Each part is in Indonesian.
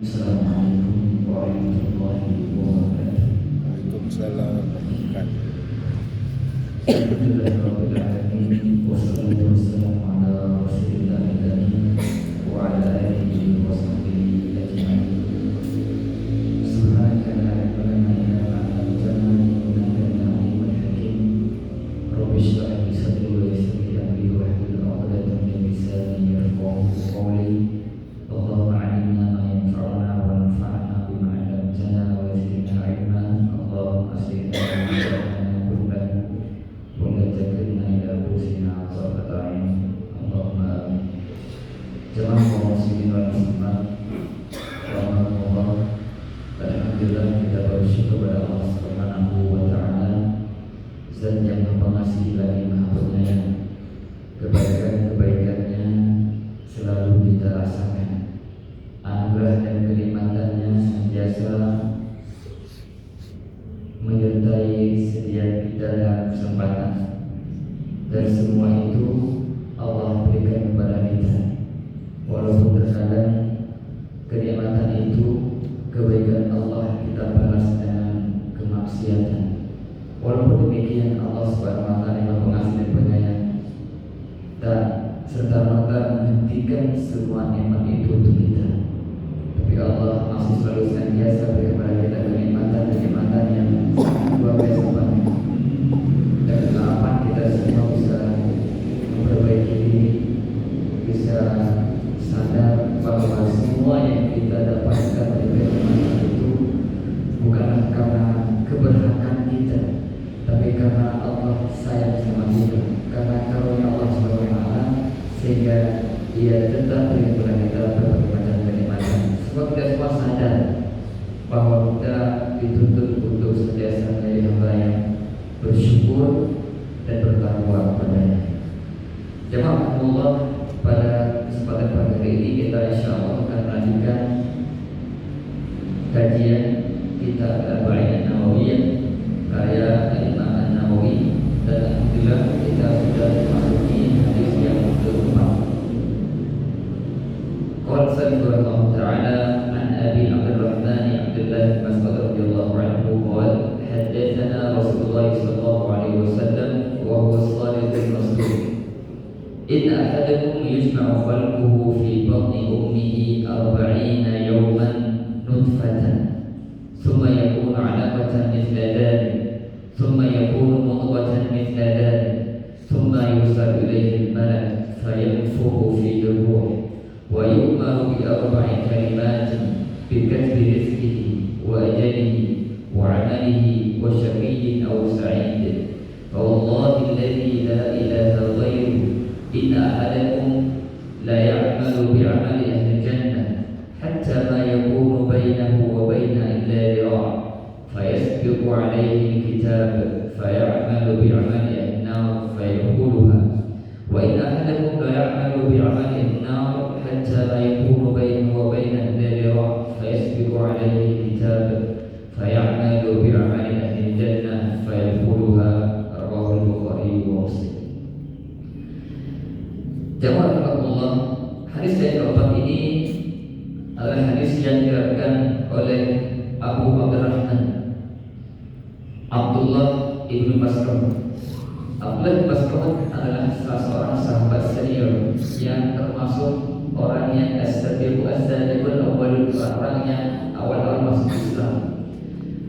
Assalamualaikum warahmatullahi wabarakatuh. Waalaikumsalam warahmatullahi Alhamdulillahirabbil alamin wassalatu wassalamu ala rasulillahil amin wa ala alihi wa sahbihi ajma'in. Subhanaka la ilma lana illa ma 'allamtana innaka antal alimul hakim. Rabbi shrah li sadri wa yassir li amri wahlul 'uqdatam min lisani yafqahu qawli. Allahumma 'allimna ma yanfa'una wanfa'na bima 'allamtana wa zidna 'ilma. Allahumma aslih lana sha'nana kullahu wa la takilna ila anfusina tarfata 'ain. Allahumma amin. Jemaah kaum muslimin wal muslimat, rahimakumullah. Alhamdulillah, kita bersyukur kepada Allah Subhanahu wa taala, Zat yang Maha Pengasih lagi Maha Penyayang. Kebaikan-kebaikannya selalu kita rasakan. Anugerah dan kenikmatannya senantiasa menyertai setiap kita dalam kesempatan, dan semua itu Allah berikan kepada kita. Walaupun terkadang kenikmatan itu, kebaikan Allah kita balas dengan kemaksiatan. Walaupun demikian, Allah Subhanahu wa taala yang Pengasih dan Penyayang dan serta-merta menghentikan semua nikmat itu untuk kita. Tapi Allah masih selalu senantiasa beri kepada kita kenikmatan yang luar biasa banyak. Dan harapan kita semua bisa memperbaiki diri, bisa sadar bahwa semua yang kita dapatkan dari kenikmatan itu bukanlah karena keberhasilan kita, tapi karena Allah sayang sama kita, karena karunia Allah Subhanahu wa taala, sehingga Dia tetap beri kepada kita berbagai macam kenikmatan. Sebab kita semua sadar bahwa kita dituntut untuk senantiasa menjadi hamba yang bersyukur dan bertakwa kepadanya. Jemaah Allah, pada kesempatan pagi hari ini kita insyaallah akan melanjutkan kajian kitab Arba'in An-Nawawiyah karya Imam An-Nawawi, dan alhamdulillah kita sudah memasuki hadis yang keempat. Qala sallallahu ta'ala an Abi Abdurrahman Abdullah bin Mas'ud radhiyallahu anhu qala haddatsana Rasulullah sallallahu alaihi wasallam wa huwa as-sadiqul masduq. Inna ahadakum yujma'u khalquhu fi batni ummihi 40 yawman nutfatan thumma yakunu 'alaqatan mithla dhalik thumma yakunu mudghatan mithla dhalik thumma yursalu ilayhi al-malak fayanfukhu fihi ar-ruh wa yu'maru bi 4 kalimatin bi katbi rizqihi wa ajalihi wa 'amalihi wa shaqiyyin aw sa'id. Fa wallahi alladhi la ilaha ghayruhu inna ahadakum la ya'malu bi 'amali ahli jannah hatta ma yakunu bainahu wa bainaha illa dhira' fayasbiqu 'alayhi al-kitab fay'amalu bi 'amali ahli an-nar fayadkhuluha wa inna ahadakum la ya'malu bi 'amali an-nar hatta ma yakunu bainahu wa bainaha illa dhira' fayasbiqu 'alayhi al-kitab fay'amalu bi 'amali ahli jannah fayadkhuluha. Rawahu al-Bukhari wa Muslim. Jemaah Allah, hadis yang keempat ini adalah hadis yang diriwayatkan oleh Abu Abdurrahman Abdullah ibnu Mas'ud. Abdullah bin Mas'ud adalah salah seorang sahabat senior yang termasuk orang yang as-sabiqul awwal, orang yang awal-awal masuk Islam.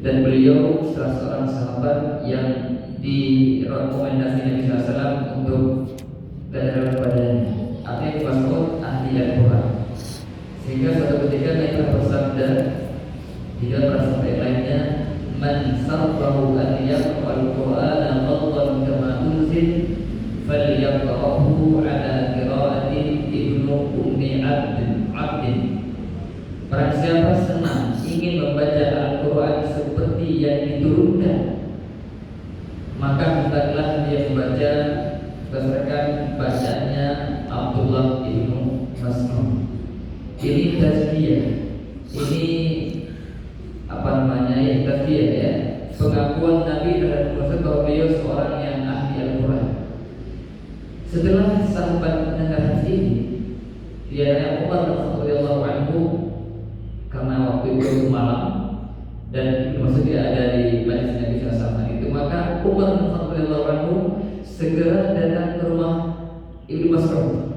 Dan beliau salah seorang sahabat yang direkomendasi Nabi SAW untuk belajar kepadanya. Artinya Mas'ud ahli Al-Quran, sehingga suatu ketika Nabi bersabda di dalam perasaan lainnya, man sarfahu an yaqra'al Qur'ana qaddan kama unzil falyaqra'hu ala qira'ati ibnu ummi abdin. Barang siapa senang ingin membaca Al-Quran seperti yang diturunkan, maka hendaklah dia membaca berdasarkan bacaannya Abdullah ibnu Mas'ud. Ini tazkiyah, ini tazkiyah ya, pengakuan Nabi terhadap Rasul bahwa beliau seorang yang ahli Al-Quran. Setelah sahabat mendengar hadis ini, dia Umar radhiyallahu anhu, karena waktu itu malam dan maksudnya ada di majlis Nabi SAW itu, maka Umar bin Khattab radhiyallahu anhu segera datang ke rumah Ibnu Mas'ud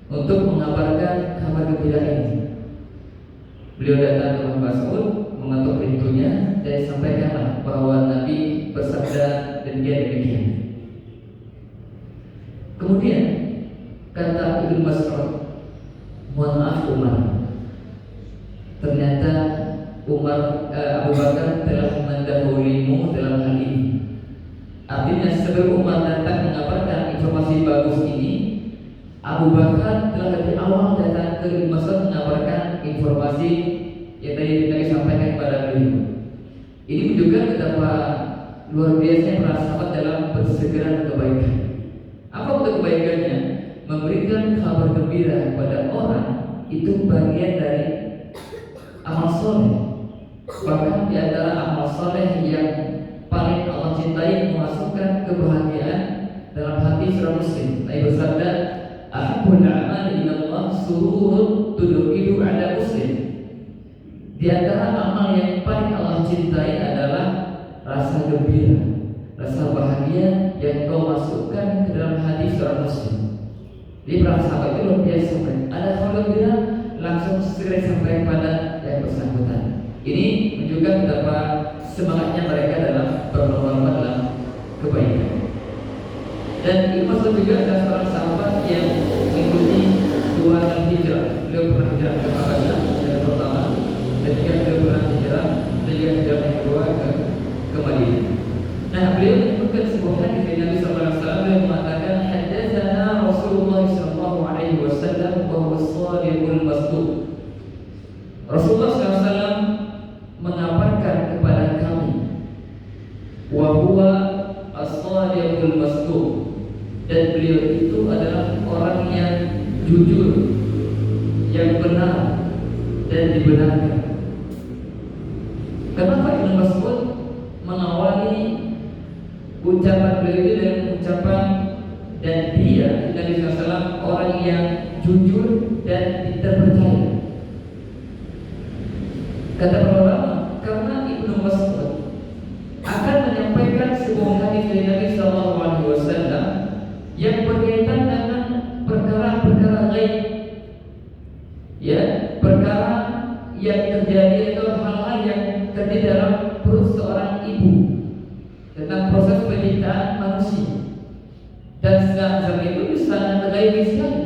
untuk mengabarkan kabar gembira ini. Beliau datang ke rumah Mas'ud, mengetuk pintunya dan sampaikanlah bahwa Nabi bersabda demikian. Kemudian kata Ibnu Mas'ud, mohon maaf Umar, ternyata Abu Bakar telah mendahulumu dalam hal ini. Artinya sebelum Umar datang mengabarkan informasi bagus ini, Abu Bakar telah lebih awal datang ke Ibnu Mas'ud mengabarkan informasi yang tadi sampaikan kepada beliau. Ini menunjukkan betapa luar biasa para sahabat dalam bersegera kebaikan. Apa bentuk kebaikannya? Memberikan kabar gembira kepada orang itu bagian dari amal soleh. Bahkan di antara amal soleh yang paling Allah cintai memasukkan kebahagiaan dalam hati seorang muslim. Nabi bersabda, "Ahabbul a'mali ilallah sururun tudkhilu 'ala muslim." Di antara amal yang paling Allah cintai adalah rasa gembira, rasa bahagia yang kau masukkan ke dalam hati seorang muslim. Jadi para sahabat itu luar biasa, ada kabar gembira langsung segera sampai pada yang bersangkutan. Ini menunjukkan betapa semangatnya mereka dalam berlomba-lomba dalam kebaikan. Dan Ibnu Mas'ud juga adalah seorang sahabat yang mengikuti dua kali hijrah. Beliau pernah hijrah ke Madinah yang pertama, dan juga beliau pernah hijrah yang kedua ke Madinah. Nah, beliau menyebutkan sebuah hadis dari Nabi sallallahu alaihi wasallam yang mengatakan, "Haddatsana Rasulullah sallallahu alaihi wasallam wa huwa as-shadiqul masduq." Rasulullah SAW mengabarkan kepada kami, wa huwa as-shadiqul masduq, dan beliau itu adalah orang yang jujur, yang benar dan dibenarkan. Kenapa Ibnu Mas'ud mengawali ucapan beliau itu dengan ucapan dan dia Nabi SAW orang yang jujur dan terpercaya? Kata para ulama, karena Ibnu Mas'ud akan menyampaikan sebuah hadis dari Nabi SAW yang berkaitan dengan perkara-perkara gaib, ya, perkara yang terjadi atau hal-hal yang terjadi dalam perut seorang ibu, tentang proses penciptaan manusia. Dan zaman itu sangat gaib sekali.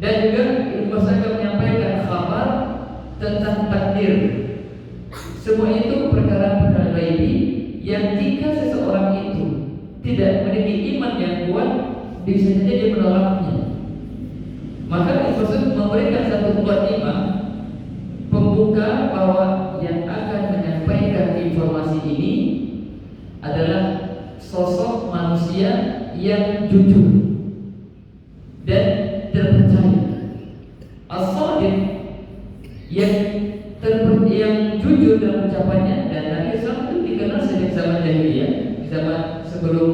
Dan juga Ibnu Mas'ud akan menyampaikan kabar tentang takdir. Semua itu perkara-perkara gaib yang jika seseorang itu tidak memiliki iman yang kuat, bisa saja dia menolaknya. Maka Ibnu Mas'ud memberikan satu mukadimah pembuka bahwa yang akan menyampaikan informasi ini adalah sosok manusia yang jujur dan terpercaya. As-shadiq yang jujur dalam ucapannya, dan Nabi SAW itu dikenal sejak zaman jahiliyah, zaman sebelum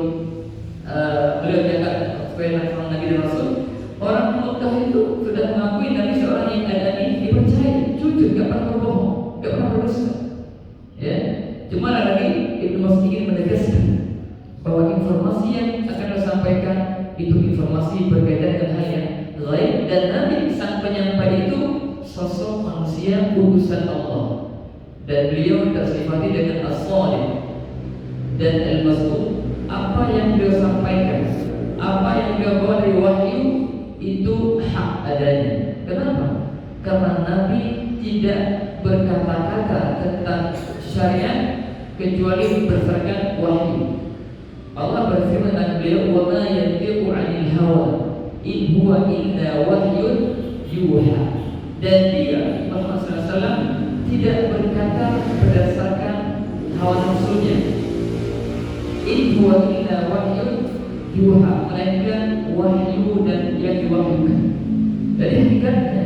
beliau diangkat sebagai Nabi dan Rasul. Orang Mekah itu sudah mengakui Nabi seorang yang adanya dipercaya, jujur, gak pernah berbohong, gak pernah berdusta. Ya, cuma lagi Ibnu Mas'ud ingin menegaskan bahwa informasi yang akan disampaikan itu informasi berkaitan dengan hal yang gaib, dan Nabi sang penyampai itu sosok manusia utusan Allah, dan beliau tersifati dengan as-shadiq. Dan Al-Mas'ud, apa yang beliau sampaikan, apa yang beliau bawa dari wahyu itu hak adanya. Kenapa? Karena Nabi tidak berkata-kata tentang syariat kecuali berdasarkan wahyu. Allah berfirman tentang beliau, "Wa ma yantiqu 'anil hawa in huwa illa wahyun yuha." Dan dia Muhammad SAW tidak berkata berdasarkan hawa nafsunya. In huwa illa wahyun yuha, melainkan wahyu dan yang diwahyukan. Jadi hakikatnya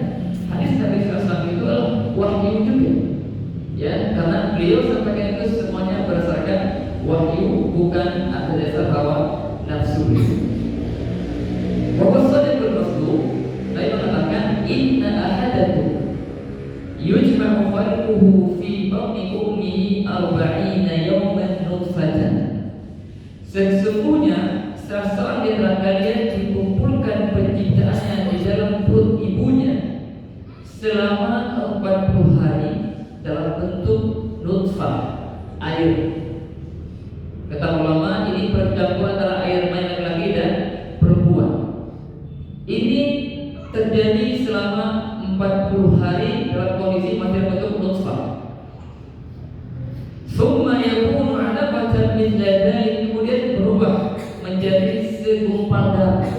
hadis Nabi SAW itu adalah wahyu juga, ya, karena beliau sampaikan itu semuanya berdasarkan wahyu, bukan atas dasar hawa nafsu. Bahwa shadiqul masduq, saya mengatakan inna ahadakum yujma'u khalquhu fi batni ummihi 40 yawman nutfatan. Sesungguhnya salah seorang di antara kalian dikumpulkan penciptaannya di dalam perut ibunya selama 40 hari dalam bentuk nutfah, air. Kata ulama, ini percampuran antara air mani laki-laki dan perempuan. Ini terjadi selama 40 hari dalam kondisi masih bentuk nutfah. Summa yakunu 'alaqatan min dzalik, kemudian berubah menjadi segumpal darah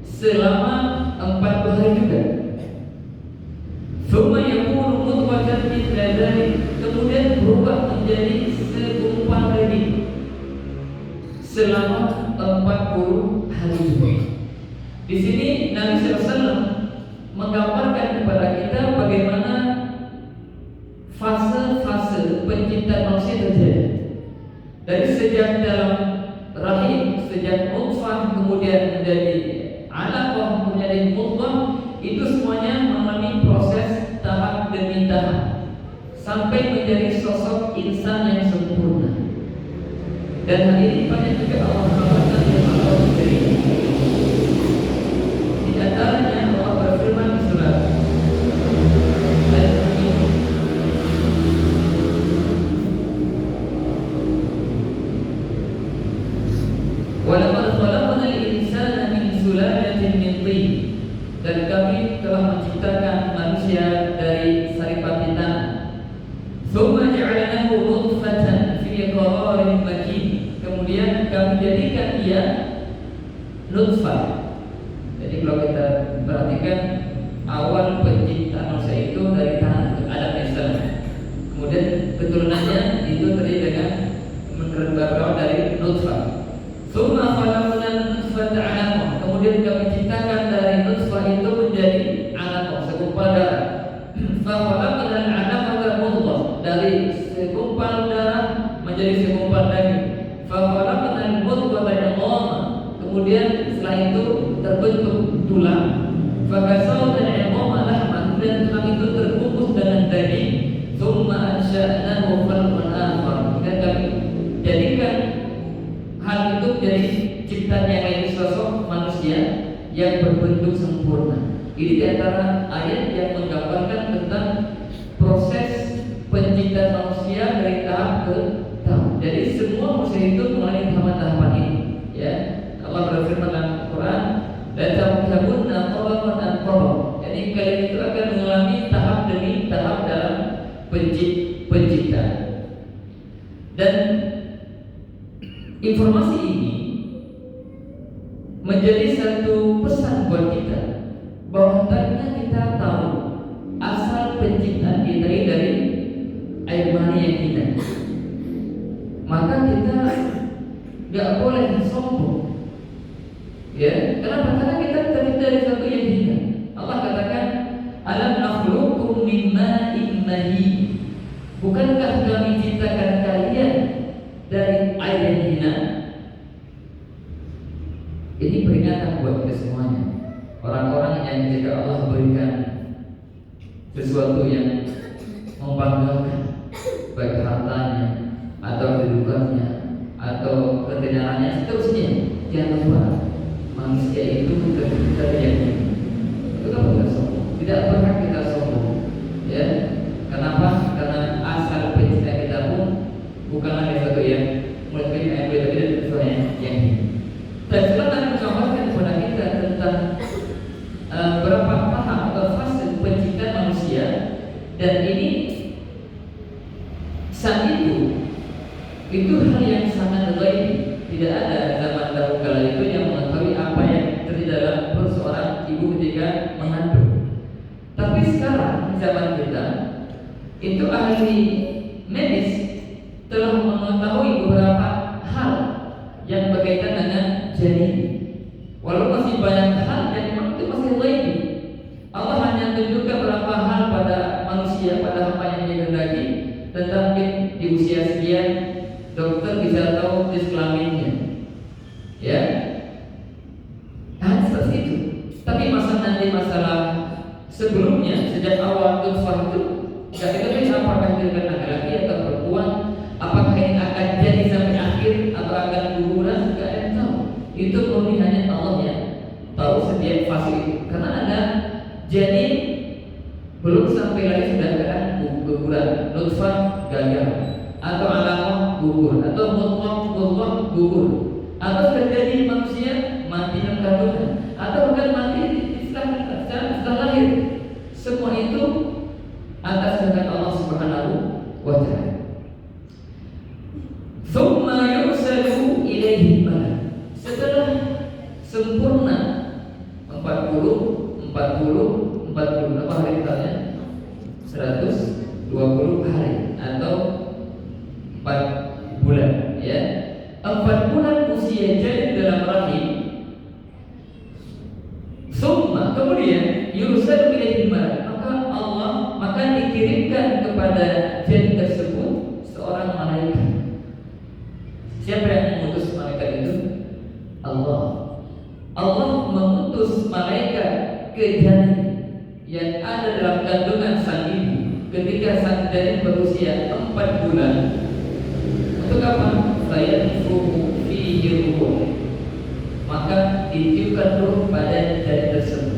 selama 40 hari juga. Summa yakunu mudghatan min dzalik, kemudian berubah menjadi segumpal daging selama 40 hari juga. Di sini Nabi SAW menggambarkan kepada kita bagaimana fase-fase penciptaan manusia terjadi. Dari sejak dalam rahim, sejak nutfah, kemudian menjadi alaqah, kemudian menjadi mudghah, itu semuanya mengalami proses tahap demi tahap sampai menjadi sosok insan yang sempurna. Dan hal ini banyak juga Allah mengatakan dalam Al-Qur'an. Di antaranya Allah berfirman di surat Al-Mu'min, wa laqad khalaqnal insana min sulalatin min tin, dan kami telah menciptakan manusia dari saripan tanah. Tsumma ja'alnahu nutfatan fi qararin makin, kemudian kami jadikan dia nutfah. Jadi kalau kita perhatikan awal penciptaan manusia itu dari tanah Adam AS. Kemudian keturunannya itu terdiri dengan berawal dari nutfah. Tsumma khalaqnal nutfata 'alaqah, kemudian kami ciptakan dari nutfah itu menjadi 'alaqah, segumpal darah. Fa khalaqnal 'alaqata mudghah, dari segumpal darah menjadi segumpal daging. Fa khalaqnal mudghata 'idhaman, kemudian setelah itu terbentuk tulang. Fa kasawna 'idhama lahman, dan tulang itu terbungkus dengan daging. Tsumma ansha'nahu khalqan akhar, dan kami jadikan hal itu jadi ciptaan yang lain, sosok manusia yang berbentuk sempurna. Ini di antara ayat yang menggambarkan tentang proses penciptaan manusia dari tahap ke tahap. Jadi semua manusia itu melalui tahapan-tahapan ini. Ya, Allah berfirman dalam Al-Quran, "La tarkabunna tabaqan an tabaq." Jadi kalian itu akan mengalami tahap demi tahap dalam penciptaan. Dan informasi ini menjadi satu pesan buat kita bahwa hendaknya kita tahu asal penciptaan kita ini dari air mani yang hina. Maka kita gak boleh sombong. Ya, kenapa? Karena kita terdiri dari satu yang hina. Allah katakan, "Alam nakhluqukum min ma'in mahin." Bukankah kami ciptakan kalian dari air yang hina? Ini peringatan buat kita semuanya. Orang-orang yang jika Allah berikan sesuatu yang membanggakan, baik hartanya atau kedudukannya atau ketenarannya, seterusnya, jangan lupa manusia itu tercipta yang hina. Itu kan bukan sombong. Tidak pernah kita sombong. Ya, kenapa? Karena asal pencipta kita pun bukanlah sesuatu yang mulai yang berbeda dari sesuatu yang ini. Dan setelah tadi menggambarkan kepada kita tentang berapa tahap atau fase penciptaan manusia, dan ini saat itu hal yang sangat ghaib. Tidak ada zaman dahulu kala itu yang mengetahui apa yang terjadi dalam perut seorang ibu ketika mengandung. Tapi sekarang zaman kita itu ahli medis telah mengetahui beberapa hal yang berkaitan dengan janin. Walau masih banyak hal yang memang itu masih ghaib. Allah hanya tunjukkan beberapa hal pada manusia, pada hamba yang dikehendaki, tentang mungkin di usia sekian dokter bisa tahu jenis kelaminnya. Ya, hanya seperti itu. Tapi masalah sebelumnya sebelumnya sejak awal nutfah itu nggak diketahui apakah dia akan laki-laki atau perempuan, apakah ini akan jadi sampai akhir atau akan guguran, nggak ada yang tahu. Itu murni hanya Allah yang tahu setiap fase itu. Karena ada janin belum sampai lagi sudah ada guguran, nutfah gagal, atau alamah gugur, atau mudghah gugur, atau sudah jadi manusia mati dalam kandungan, atau bahkan mati setelah lahir. Semua itu atas kehendak Allah Subhanahu wa Ta'ala. Tsumma yursalu ilaihi malak. Setelah sempurna 40 apa hari totalnya? 120 hari atau 4 bulan, ya. 4 bulan usia janin dalam rahim. Summa, kemudian yursalu ilaihi malak, maka dikirimkan kepada janin tersebut seorang malaikat. Siapa yang mengutus malaikat itu? Allah. Allah mengutus malaikat ke janin yang ada dalam kandungan sang ibu ketika sang janin berusia 4 bulan. Untuk apa? Fayanfukhu fihi ruh. Maka ditiupkan ruh pada janin tersebut.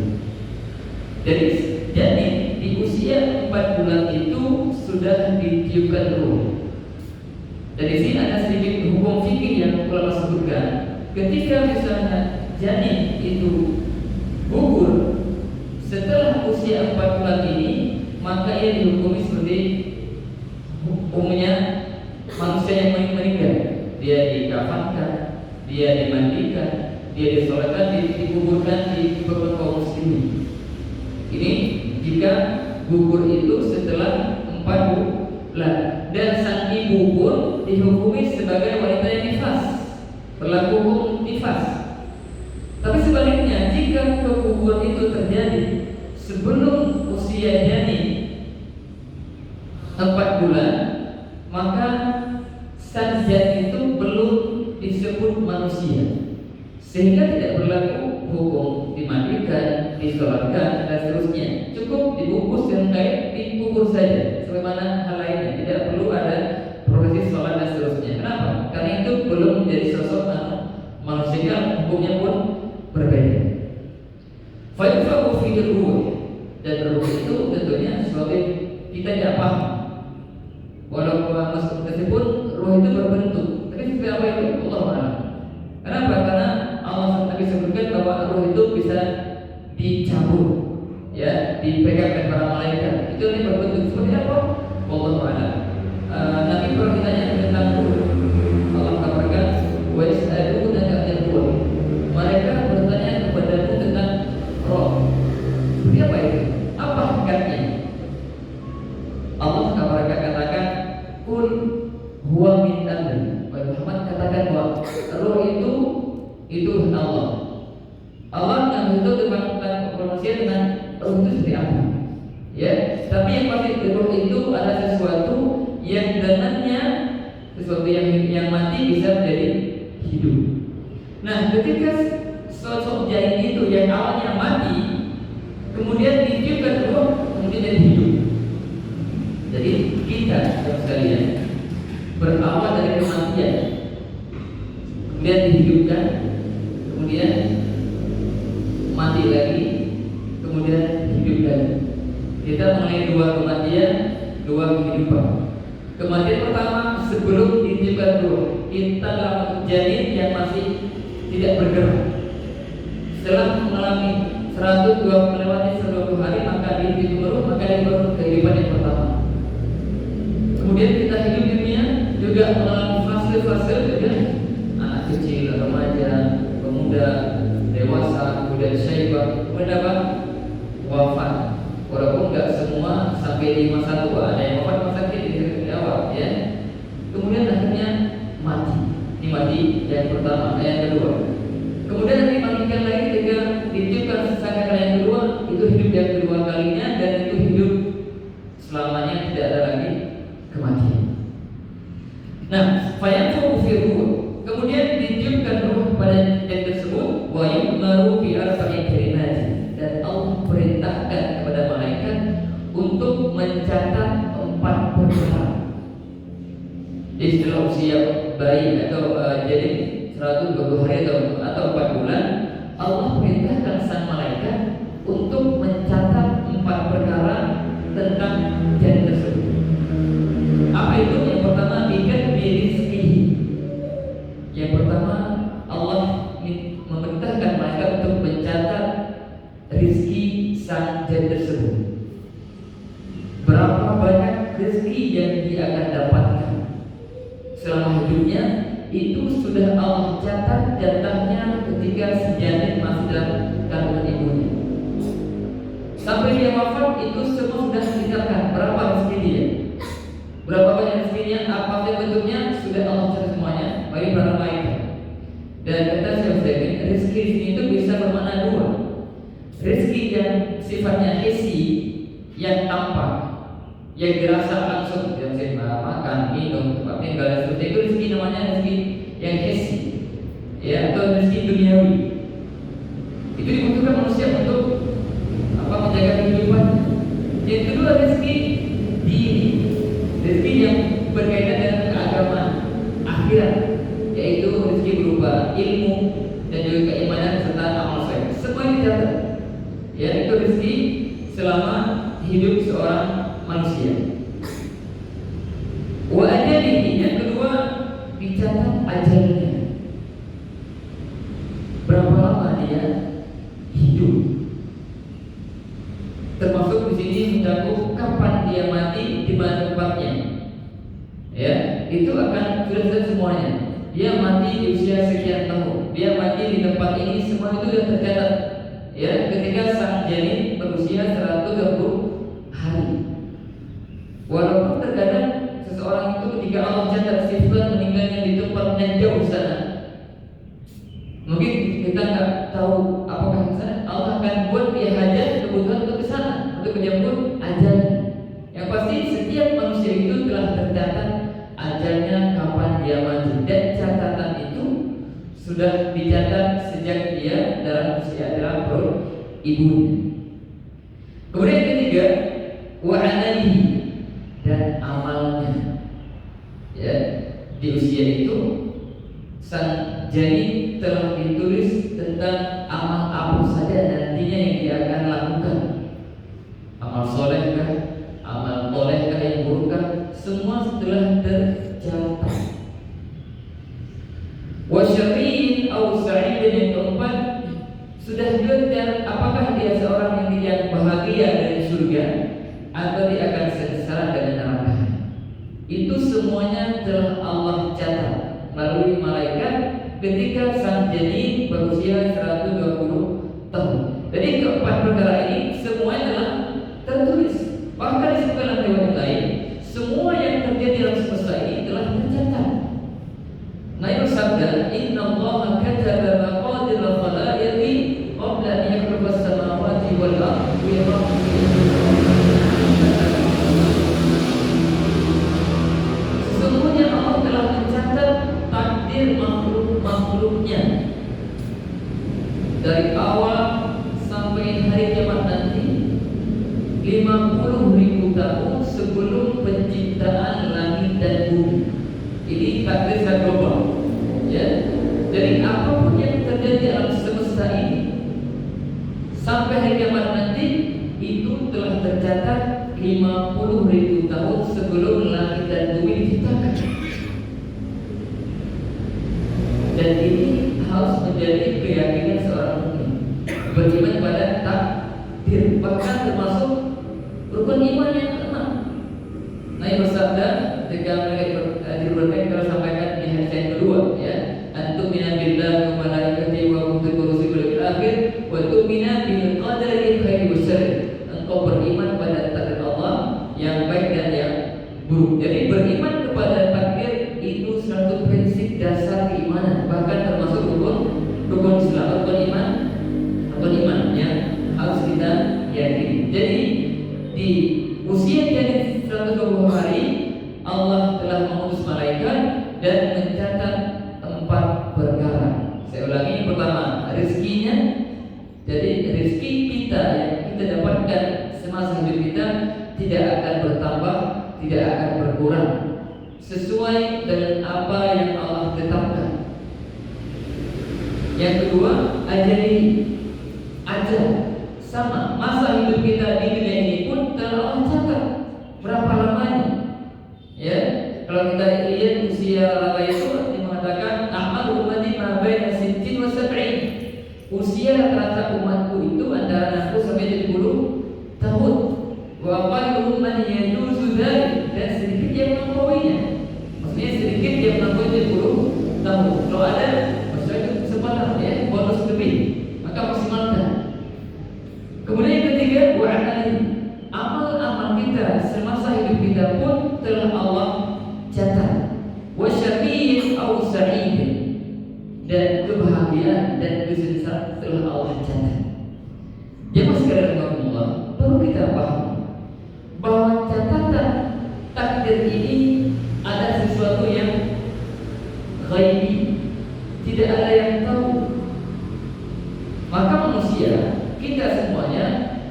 Jadi janin di usia 4 bulan itu sudah ditiupkan ruh. Dan di sini ada sedikit hukum fikih yang ulama sebutkan. Ketika misalnya janin itu gugur setelah usia 4 bulan ini, maka ia dihukumi seperti umumnya manusia yang meninggal. Dia dikafankan, dia dimandikan, dia disolatkan, dikuburkan di beberapa kaum muslimin. Ini jika gugur itu setelah 4 bulan, dan sang ibu pun dihukumi sebagai wanita yang nifas, berlaku hukum nifas. Tapi sebaliknya, jika keguguran itu terjadi sebelum usia janin 4 bulan, maka sang janin itu belum disebut manusia, sehingga tidak berlaku hukum dimandikan, disolatkan, dan seterusnya. Cukup dibungkus dengan kain, dikubur saja, sebagaimana hal lainnya. Tidak perlu ada prosesi sholat dan seterusnya. Kenapa? Karena itu belum menjadi sosok manusia, hukumnya pun berbeda. Fayunfakhu fihi ruh, dan ruh itu tentunya sesuatu kita tidak paham. Walaupun meskipun ruh itu berbentuk, tapi seperti apa itu Allah Ta'ala. Kenapa? Karena Allah Nabi sebutkan bahwa ruh itu bisa dicabut, ya, dipegang oleh para malaikat. Itu yang berbentuk seperti apa? Allah Ta'ala. Nabi pernah ditanya tentang ruh. Allah kabarkan, wa yas'alunaka 'anil ruh. Mereka bertanya kepadamu tentang roh. Seperti apa itu? Apa hakikatnya? Allah kabarkan, katakan, kul huwa min amri. Muhammad katakan bahwa roh itu Allah. Allah yang itu tentang manusia dengan roh itu seperti apa? Ya, tapi yang pasti roh itu ada sesuatu yang dengannya, sesuatu yang mati bisa menjadi hidup. Nah, ketika sosok janin itu yang awalnya mati, kemudian ditiupkan roh, kemudian jadi hidup. Jadi kita sekalian berawal dari kematian, kemudian dihidupkan, kemudian mati lagi, kemudian hidup lagi. Kita mengenai 2 kematian, 2 kehidupan. Kematian pertama sebelum ditiupkan ruh, kita dalam janin yang masih tidak bergerak. Setelah mengalami 120 hari, maka ditiupkan ruh, maka itu kehidupan yang pertama. Kemudian kita hidup di dunia juga mengalami fase-fase, juga anak kecil, remaja, pemuda, dewasa, kemudian syaibah, kemudian apa? Wafat. Walaupun nggak semua sampai di masa tua, ada yang wafat masa kecil di awal, ya. Kemudian akhirnya mati. Ini mati yang pertama, yang kedua. Kemudian dimandikan lagi ketika ditiupkan sangkakala yang kedua, itu hidup yang kedua kalinya, dan itu hidup selamanya, tidak ada lagi kematian. Nah, fayanfukhu fihi ruh, kemudian ditiupkan ruh pada janin tersebut, wa yu'maru bi arba'i kalimat, dan Allah perintahkan kepada malaikat Setelah usia bayi atau jadi 120 hari atau 4 bulan, Allah perintahkan sang malaikat untuk mencatat 4 perkara tentang janin tersebut. Apa itu? Yang pertama, bikin rizki. Yang pertama, Allah memerintahkan malaikat untuk mencatat rizki sang janin tersebut. Berapa banyak rezeki yang dia akan dapatkan selama hidupnya, itu sudah Allah catat jatahnya ketika si janin masih dalam kandungan ibunya. Sampai dia wafat, itu semua sudah dicatat berapa rezeki dia, berapa banyak rezekinya, apa bentuknya, sudah Allah catat semuanya bagi para malaikat. Dan kata Syekh Utsaimin, rezeki itu bisa bermakna dua. Rezeki yang sifatnya hissi, yang tampak, yang dirasa langsung, yang saya makan, minum, tempat tinggal, dan seperti itu, rezeki namanya rezeki yang hissi, ya, atau rezeki duniawi. Itu dibutuhkan manusia untuk menjaga kehidupannya. Yang kedua, rezeki dini, rezeki yang berkaitan dengan keagamaan, akhirat, yaitu rezeki berupa ilmu dan juga keimanan serta amal saleh. Semua dicatat. Ya, itu rezeki selama hidup seorang manusia. Wa ajalihi, yang kedua dicatat ajalnya. Berapa lama dia hidup? Termasuk di sini mencakup kapan dia mati, di mana tempatnya. Ya, itu akan sudah semuanya. Dia mati di usia sekian tahun, dia mati di tempat ini, semua itu sudah tercatat. Ya, ketika sang janin berusia 120 hari. Walaupun terkadang seseorang itu ketika Allah catat sifat meninggalnya di tempat yang jauh sana, mungkin kita nggak tahu apakah sana Allah akan buat dia hajat kebutuhan untuk ke sana untuk menyambut ajalnya. Yang pasti setiap manusia itu telah tercatat ajalnya kapan dia mati, dan catatan itu sudah dicatat sejak dia dalam usia dalam perut ibunya. Kemudian ketiga, wa amalihi, dan amalnya. Ya, di usia itu sang janin telah ditulis tentang amal apa saja nantinya yang dia akan lakukan. Amal soleh kah, amal toleh kah, yang buruk kah, semua telah tercatat. Wa syarriyin aw sa'idin, yang keempat, sudah dilihat apakah dia seorang yang bahagia dari surga atau dia akan sengsara dengan neraka. Itu semuanya telah Allah catat melalui malaikat ketika sang janin berusia 120 tahun. Jadi keempat perkara ini semuanya telah tertulis. Bahkan disebutkan dalam riwayat lain, semua yang terjadi dalam semesta ini telah tercatat. Nabi bersabda, Inna Allah kataba maqadir al-khalaiqi qabla an yakhluqa as-samawati wal ardi. Sesungguhnya Allah telah mencatat takdir makhluk-makhluknya dari awal sampai hari kiamat nanti, 50.000 tahun sebelum penciptaan langit dan bumi. Ini takdir secara global, ya. Jadi apapun yang terjadi dalam semesta ini sampai hari kiamat nanti, itu telah tercatat 50.000 tahun sebelum langit dan bumi diciptakan. Dan ini harus menjadi keyakinan seorang mukmin, beriman pada takdir, bahkan termasuk rukun iman yang keenam. Nabi bersabda ketika mereka kalau sampaikan di hadis yang kedua, ya, antumina billahi wa malaikatihi wa kutubihi wa rusulihi bil akhir wa tu'mina bil qadari khairi wa syarri. Engkau beriman pada takdir Allah yang baik dan yang buruk. Jadi beriman kepada takdir itu satu prinsip dasar keimanan, bahkan termasuk rukun Islam, rukun iman yang harus kita yakini. Jadi di usia janin 120 hari, Allah telah mengutus malaikat dan mencatat 4 perkara. Saya ulangi, yang pertama rezekinya. Jadi rezeki kita yang kita dapatkan semasa hidup kita tidak akan bertambah, tidak akan berkurang sesuai dengan apa yang Allah tetapkan. Yang kedua, ajari, ajar. Sama, masa hidup kita di dunia ini pun telah Allah catat berapa lamanya. Ya, kalau kita lihat usia lama itu mengatakan amal ummati ma baina 60 wa 70. Usia rata umatku itu antara 60 sampai 70 tahun. Wa aqallu man yajuzu dzalik, dan sedikit yang melampauinya. Maksudnya sedikit yang melampaui 70 tahun. Kalau ada, maksudnya itu kesempatan ya, bonus lebih, maka maksimalkan. Kemudian yang ketiga, wa'amali, amal-amal kita semasa hidup kita pun telah Allah catat. Wa syaqiyyin aw sa'idin, dan kebahagiaan dan kesuksesan telah Allah catat. Jemaah sekalian rahimakumullah, perlu kita paham bahwa catatan takdir ini ada sesuatu yang ghaibi, tidak ada yang tahu. Maka manusia, kita semuanya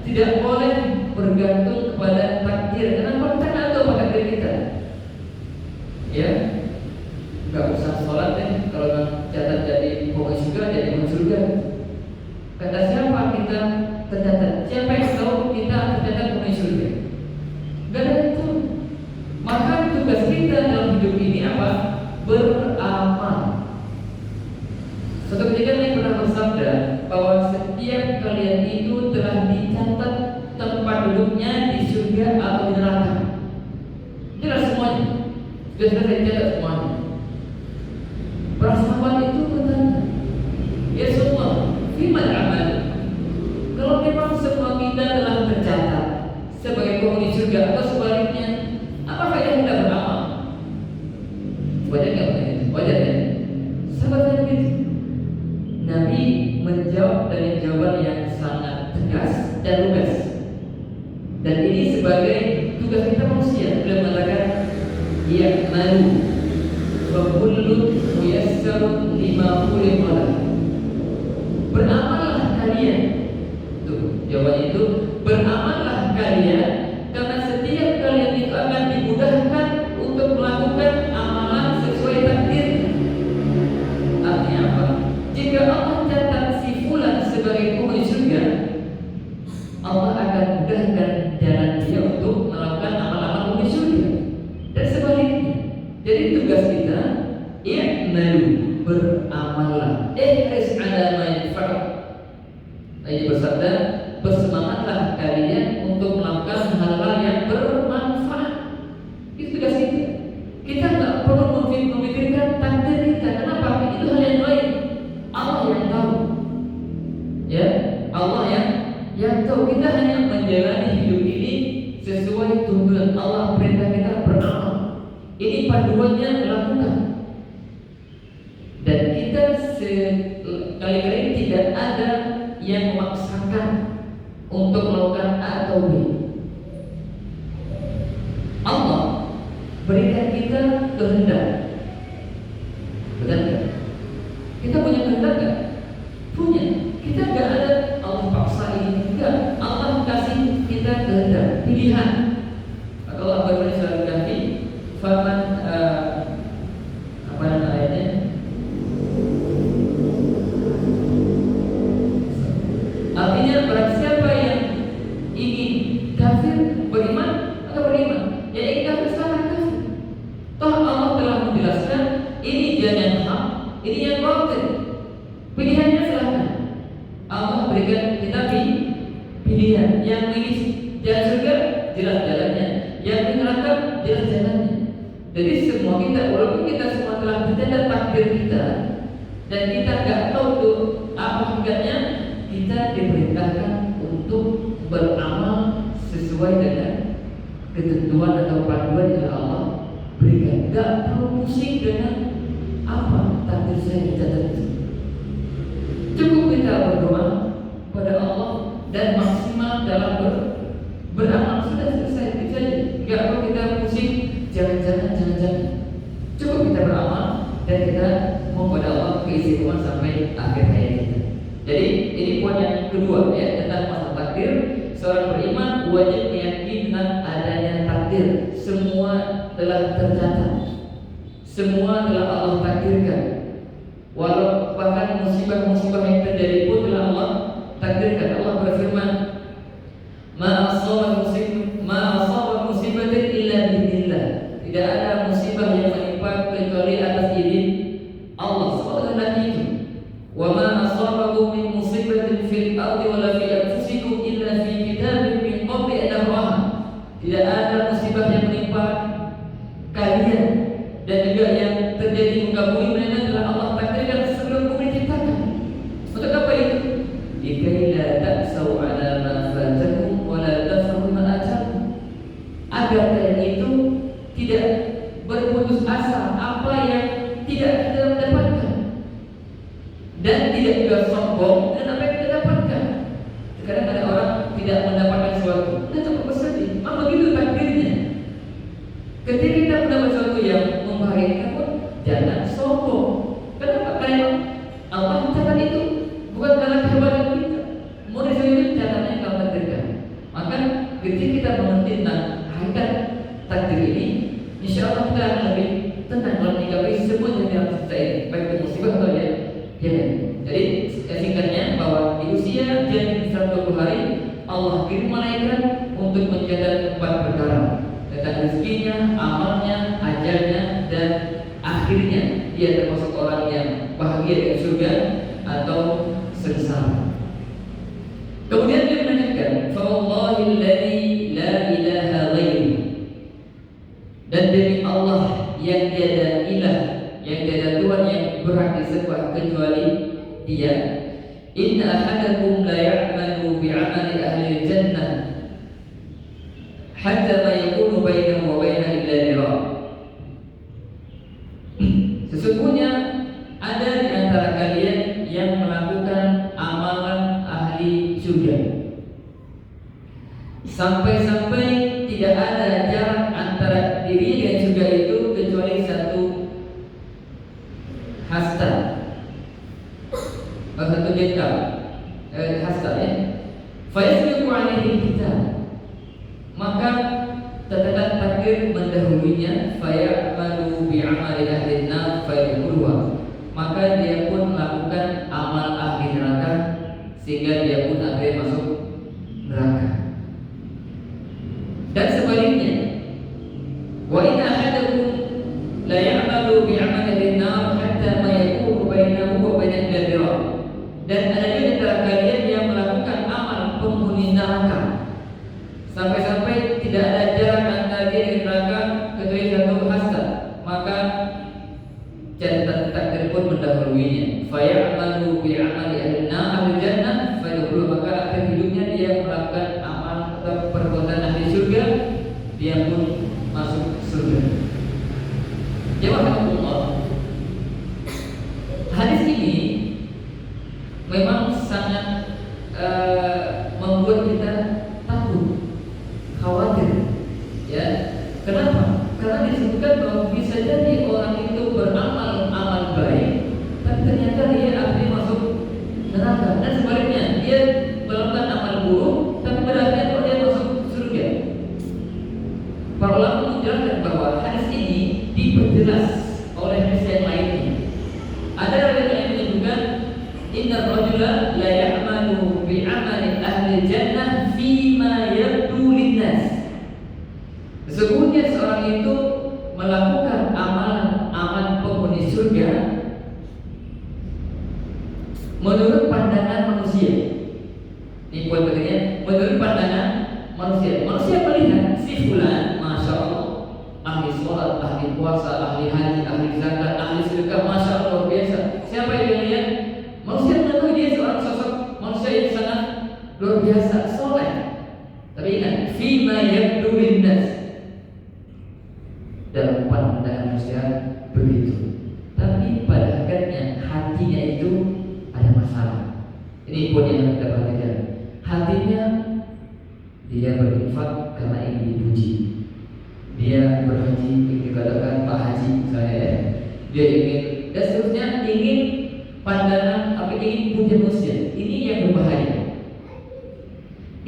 tidak boleh bergantung kepada takdir. Kenapa? Kita nggak tahu apa takdir kita. Ya, nggak usah sholat deh. Kalau catat jadi penghuni surga, jadi penghuni surga. Kata siapa kita tercatat? Siapa yang tahu kita tercatat penghuni surga? Gak ada yang tahu. Maka tugas kita dalam hidup ini apa? Beramal. Suatu ketika Nabi pernah bersabda bahwa setiap kalian itu telah dicatat tempat duduknya di surga atau di neraka. Jelas semuanya. Sudah dicatat semuanya. Para sahabat itu bertanya, ya semua, firman amal. Kalau memang semua kita telah tercatat sebagai penghuni surga atau sebaliknya, apa faedah kita beramal? Wajar nggak? Wajar ya? Sahabatnya begitu. Nabi menjawab dengan jawaban yang sangat tegas dan lugas. Dan ini sebagai tugas kita manusia. Beliau mengatakan, ya malu, wa kullu muyassarun lima khuliqa lahu. Beramallah kalian. Tuh, jawabannya itu, beramallah kalian, karena setiap kalian itu akan dimudahkan untuk melakukan amalan sesuai takdir. Artinya apa? Jika Allah catat si fulan sebagai penghuni surga, Allah akan mudahkan jalan dia untuk melakukan amal-amal penghuni surga. Dan sebaliknya, jadi tugas kita, i'malu, beramallah, ihris ala ma yanfa'u. Nabi bersabda, bersemangatlah kalian untuk melakukan hal-hal yang bermanfaat. Itu tugas kita. Kita tak perlu memikirkan takdir kita. Kenapa? Itu hal yang lain. Allah yang tahu. Ya, Allah yang tahu. Kita hanya menjalani hidup ini sesuai tuntunan Allah. Perintah kita beramal. Ini panduannya lakukan. Dan kita sekali-kali tidak ada yang memaksakan untuk melakukan A atau B. Allah berikan kita kehendak. Benar nggak? Kita punya kehendak nggak? Punya. Kita nggak ada Allah paksa ini. Enggak. Allah kasih kita kehendak, pilihan. Maka Allah berfirman di surat Al-Kahfi, "Faman apa nama ayatnya? Artinya barang siapa yang ingin kafir beriman atau beriman, yang ingin kafir silahkan kafir. Toh Allah telah menjelaskan ini jalan yang hak, ini yang batil. Pilihannya silahkan. Allah berikan kita pilihan. Yang ingin jalan surga jelas jalannya, yang ingin neraka jelas jalannya. Jadi semua kita, walaupun kita semua telah tercatat takdir kita dan kita nggak tahu tuh apa hakikatnya, kita diperintahkan untuk beramal sesuai dengan ketentuan atau panduan yang Allah berikan. Gak perlu pusing dengan apa takdir saya dicatat itu. Cukup kita berdoa pada Allah dan maksimal dalam beramal, sudah selesai. Itu saja. Gak perlu kita pusing jangan-jangan. Cukup kita beramal dan kita mohon pada Allah keistimewaan sampai akhir hayat kita. Jadi ini poin yang kedua ya, tentang masalah takdir. Seorang beriman wajib meyakini tentang adanya takdir. Semua telah tercatat. semua telah Allah takdirkan. Walau bahkan musibah-musibah yang terjadi pun telah Allah takdirkan. Allah berfirman, Ma asaba musibatin illa bi'idznillah. Tidak ada musibah yang menimpa kecuali atas izin Allah SWT itu. Wa ma asabakum min musibatin fil ardi wala fi anfusikum illa fi kitabin min qabli an nabraha. Tidak ada musibah yang menimpa kalian dan juga yang terjadi di muka bumi melainkan telah Allah takdirkan sebelum bumi diciptakan. Untuk apa itu? Likai la ta'sau ala ma fatakum wa la tafrahu ma atakum. Agar kalian itu tidak berputus asa apa yang tidak kita dapatkan, dan tidak juga sombong dengan apa yang kita dapatkan. Kadang ada orang tidak mendapatkan sesuatu, dia cepat bersedih. Memang begitu takdirnya. Ketika kita mendapat sesuatu yang membahagiakan pun jangan sombong. Kenapa? Karena Allah mencatat itu bukan karena kehebatan kita. Mau itu catatnya yang Allah takdirkan. Maka ketika kita mengerti tentang hakikat takdir ini, insya Allah kita akan lebih tenang dalam menyikapi semua yang dalam kita ini, baik itu musibah atau ya. Jadi singkatnya bahwa di usia dia 120 hari Allah kirim malaikat untuk mencatat 4 perkara tentang rezekinya, amalnya, ajalnya, dan akhirnya dia termasuk orang yang bahagia di surga atau sengsara. Kemudian dia melanjutkan, fa wallahilladzi la ilaha ghairuh. Dan demi Allah yang tiada ilah, yang tiada Tuhan yang berhak disembah kecuali Dia. Inna ahadakum la ya'malu bi'amali ahli jannah hatta ma yakunu bainahu wa bainaha illa dhira'. Sesungguhnya ada di antara kalian yang melakukan amalan ahli surga sampai-sampai tidak ada jarak antara diri dan surga itu kecuali 1 hasta atau 1 jengkal hasta ya. Fayasbiqu alaihi kitab, maka catatan takdir mendahulunya. Fayamalu bi'amali ahli nar fayadkhuluha, maka dia pun melakukan amal ahli neraka sehingga dia pun akhirnya masuk neraka. Dan sebaliknya, wa inna ahadakum la ya'malu bi'amali ahli nar hatta ma yakunu bainahu wa bainahu illa dhira'. Dan ada di antara kalian yang melakukan amal penghuni neraka sampai-sampai tidak ada jarak antara dia dan neraka kecuali 1 hasta, maka catatan takdir pun mendahuluinya. Fayamalu bi'amali ahli nar ahli jannah fayadkhulu, maka akhir hidupnya dia melakukan amal atau perbuatan ahli surga, dia pun masuk surga. Jemaah Allah, hadis ini memang sangat membuat kita takut, khawatir. Ya, kenapa? Karena disebutkan bahwa bisa jadi orang itu beramal amal baik, tapi ternyata dia akhirnya masuk neraka. Dan sebaliknya, dia melakukan amal buruk, tapi berakhirnya dia masuk surga. Para ulama menjelaskan bahwa hadis ini diperjelas oleh hadis yang lainnya. Ada riwayat yang menyebutkan inna rajula la ya'malu bi'amali ahli jannah fima yabdu linnas. Sesungguhnya seorang itu melakukan amalan penghuni surga menurut pandangan manusia. Ini poin pentingnya, menurut pandangan manusia. Manusia melihat si fulan, masya Allah, ahli sholat, ahli puasa, ahli haji, ahli zakat, ahli sedekah, masya Allah luar biasa. Siapa yang lihat? Manusia mengetahui dia seorang sosok manusia yang sangat luar biasa, soleh. Tapi ingat, fima yabdu linnas, dalam pandangan manusia begitu. Tapi pada hakikatnya hatinya itu ada masalah. Ini poin yang kita perhatikan. Hatinya dia berinfak karena ingin dipuji. Dia berhaji, ingin dikatakan Pak Haji saya ya. Dia ingin dan seterusnya, ingin pandangan apa, ingin puji manusia. Ini yang berbahaya.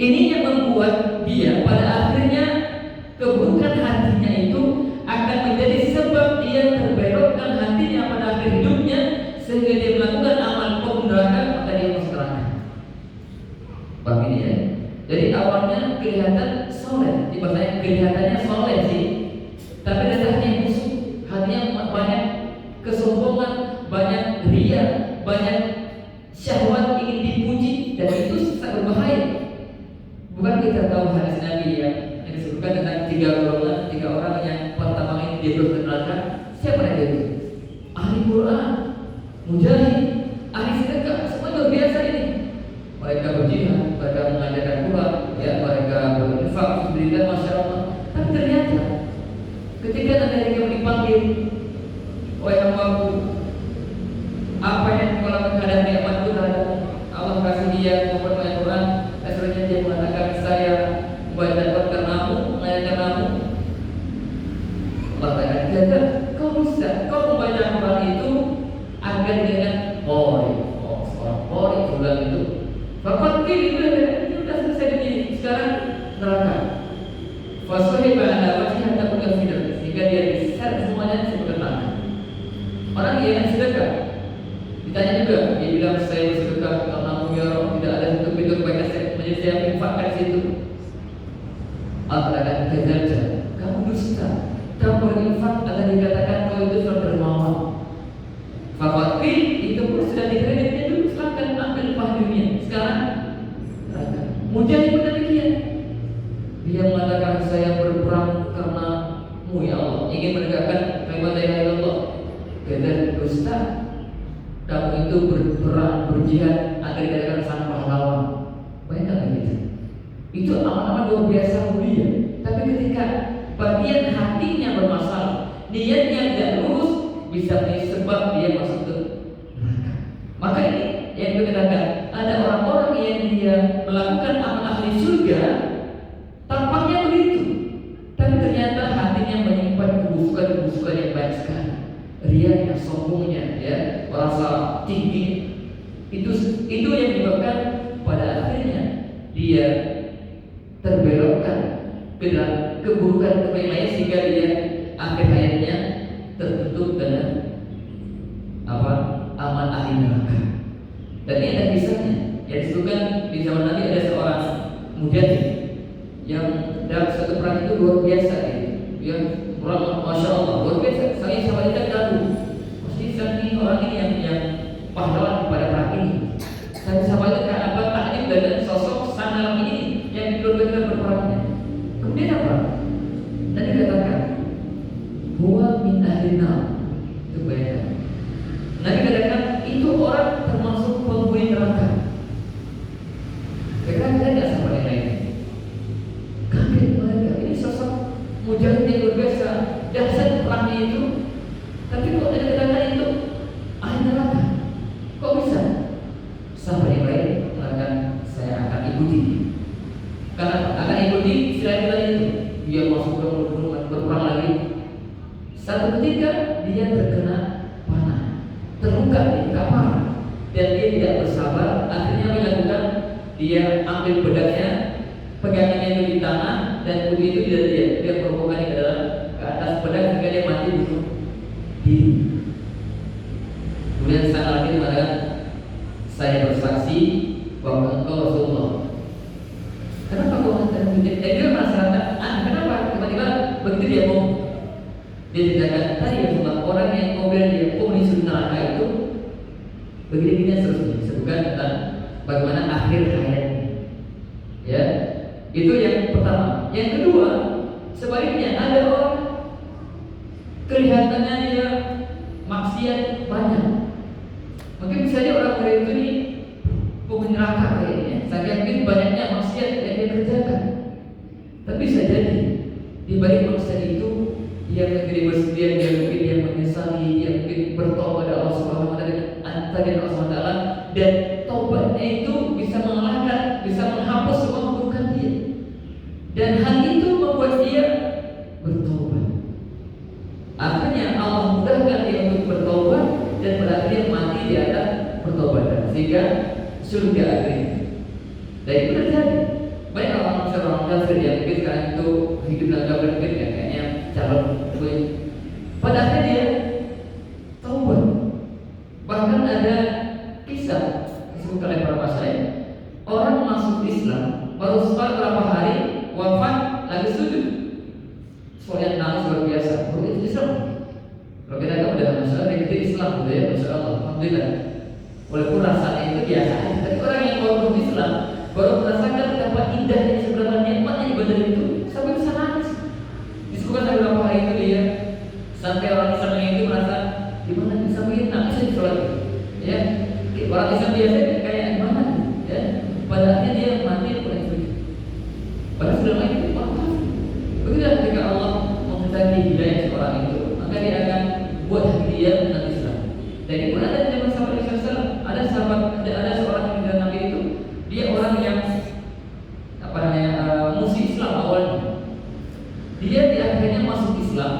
Ini yang membuat dia pada akhirnya keburukan hatinya itu akan menjadi sebab dia terbelok soleh sih, tapi hatinya busuk, hatinya banyak kesombongan, banyak ria, banyak syahwat ingin dipuji, dan itu sangat berbahaya. Bukan kita tahu hadis Nabi yang disebutkan tentang tiga orang yang pertama ini dia berkenalkan. Siapa mereka itu? Ahli Quran, mujahid, ahli sedekah, semua luar biasa ini. Mereka berjihad, mereka mengajarkan Quran, ya, mereka berinfak, berikan masyarakat. Tapi ternyata ketika nanti mereka dipanggil, wahai hambaku, apa yang kau lakukan terhadap nikmat itu terhadap Allah kasih dia membuat Quran, akhirnya dia mengatakan saya membaca karenamu, mengajarkan kamu. Allah katakan, jaga, kau bisa, kau membaca Quran itu agar dengan seorang qori bulan itu. Bapak itu sudah selesai ini, sekarang neraka. Fasuhi ba'ala wajhi hatta buka fidr, sehingga dia diser semuanya sebagai tanah. Orang yang sedekah ditanya juga, dia bilang saya bersedekah karena ya Allah, tidak ada satu pintu kebaikan menjadi saya infakkan di situ. Allah katakan, kadzalika, kamu dusta. Kamu berinfak akan dikatakan kau itu sudah dermawan. Fakir itu pun sudah dikreditnya dulu, silakan ambil upah dunia. Sekarang neraka. Mujahid pun demikian. Dia mengatakan saya berperang karena-Mu ya Allah, ingin menegakkan kalimat la ilaha illallah. Kadzalika dusta. Kamu itu berperang, berjihad agar dikatakan sang pahlawan. Bayangkan begitu. Itu amal-amal luar biasa mulia. Tapi ketika bagian hatinya bermasalah, niatnya tidak lurus, bisa menjadi sebab dia masuk ke neraka. Maka ini yang dikatakan, ada orang-orang yang dia melakukan amal ahli surga, tampaknya begitu, tapi ternyata hatinya menyimpan kebusukan-kebusukan yang banyak sekali. Rianya, sombongnya, ya, merasa tinggi. Itu yang menyebabkan pada akhirnya dia terbelokkan ke dalam keburukan lain, sehingga dia akhir hayatnya tertutup dengan amal ahli neraka. Dan ini ada kisahnya yang disebutkan di zaman Nabi. Ada seorang mujahid yang dalam satu perang itu luar biasa, yang orang masya Allah luar biasa. Saya sahabat kita kagum, mesti ini orang ini yang pahlawan pada perang ini. Saya sahabat itu karena takjub dengan sosok sang lelaki ini yang luar biasa berperangnya. Kemudian apa? Dan dikatakan huwa min ahli nar. Itu bayangkan. Nabi katakan itu orang termasuk penghuni neraka. Kira-kira tidak sama dengan ini. Kaget mereka, ini sosok mujahid yang luar biasa, dahsyat perangnya itu. Tapi kok Nabi katakan itu ahli neraka? Kok bisa? Sahabat yang lain mengatakan saya akan ikuti. Karena akan ikuti istilah itu. Dia masuk ke berperang lagi. Satu ketika dia terkena panah, terluka di kamar, dan dia tidak bersabar. Akhirnya melakukan, dia ambil pedangnya, pegangannya itu di tanah, dan begitu dia merobohkannya ke atas pedang sehingga dia mati bunuh diri. Kemudian sang laki mengatakan, saya bersaksi bahwa engkau Rasulullah. Kenapa kau mengatakan begitu? Dan dia merasakan, kenapa tiba-tiba begitu dia mau? Dia dikatakan tadi ya, orang yang kau bilang dia penghuni neraka itu begini-begini seterusnya, disebutkan tentang bagaimana akhir hayatnya. Ya, itu yang pertama. Yang kedua, sebaliknya ada orang kelihatannya dia maksiat banyak. Mungkin misalnya orang itu nih penghuni neraka kayaknya, saya yakin banyaknya maksiat yang dia kerjakan. Tapi bisa jadi di balik maksiat itu dia menjadi bersedia, dia mungkin dia menyesali, dia mungkin bertobat kepada Allah Subhanahu wa taala, dan tobatnya itu bisa mengalahkan, bisa menghapus semua keburukan dia. Dan hal itu membuat dia bertobat. Akhirnya Allah mudahkan dia untuk bertobat, dan pada akhirnya mati di atas pertobatan, sehingga surga akhirnya. Dan itu terjadi. Banyak orang kafir yang mungkin sekarang itu hidup dalam kafir, mungkin ya, kayaknya calon gue. Pada akhirnya dia taubat. Bahkan ada kisah disebutkan oleh para masyayikh, orang masuk Islam baru setelah berapa hari wafat lagi sujud. soalnya nangis luar biasa. Oh, itu Islam. Kalau kita kan udah masalah itu Islam gitu ya, masya Allah, alhamdulillah. Walaupun rasanya itu biasa, tapi orang yang baru Islam baru merasakan betapa indahnya seberapa nikmatnya ibadah itu sampai bisa nangis. Disebutkan ada beberapa hari itu dia sampai orang Islam itu merasa gimana bisa begini nangis di sholat, ya. Orang Islam biasa kayak gimana, ya. Padahalnya dia mati pun itu. Padahal sudah mati itu apa? Begitulah ketika Allah menghendaki hidayah seorang itu, maka dia akan buat hati dia menangis Islam. Dan itu pun ada di zaman sahabat Rasulullah. Ada sahabat, ada seorang yang di Nabi itu, dia orang yang musuh Islam awalnya. Dia di akhirnya masuk Islam.